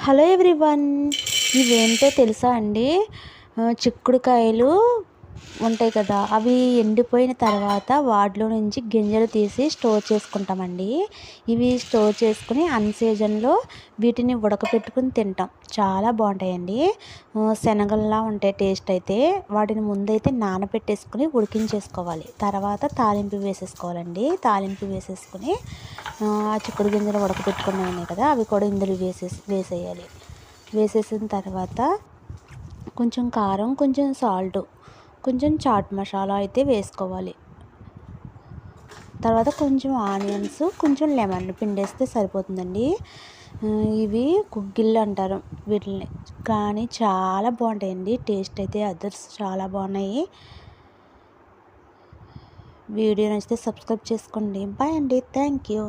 Hello everyone, ఇవేంటో తెలుసా అండి? చిక్కుడుకాయలు ఉంటాయి కదా, అవి ఎండిపోయిన తర్వాత వాటిలో నుంచి గింజలు తీసి స్టోర్ చేసుకుంటామండి. ఇవి స్టోర్ చేసుకుని సీజన్లో వీటిని ఉడకపెట్టుకుని తింటాం. చాలా బాగుంటాయండి. శనగల్లా ఉంటాయి టేస్ట్ అయితే. వాటిని ముందైతే నానబెట్టేసుకుని ఉడికించేసుకోవాలి. తర్వాత తాలింపు వేసేసుకోవాలండి. తాలింపు వేసేసుకుని ఆ చిక్కుడు గింజలు ఉడకపెట్టుకున్నవి ఉన్నాయి కదా, అవి కూడా ఇందులో వేసేయాలి. వేసేసిన తర్వాత కొంచెం కారం, కొంచెం సాల్ట్, కొంచెం చాట్ మసాలా అయితే వేసుకోవాలి. తర్వాత కొంచెం ఆనియన్స్, కొంచెం లెమన్ పిండేస్తే సరిపోతుందండి. ఇవి గుగ్గిళ్ళు అంటారు వీటిని, కానీ చాలా బాగుంటాయండి. టేస్ట్ అయితే అదర్స్ చాలా బాగున్నాయి. వీడియో నచ్చితే సబ్స్క్రైబ్ చేసుకోండి. బాయ్ అండి, థ్యాంక్ యూ.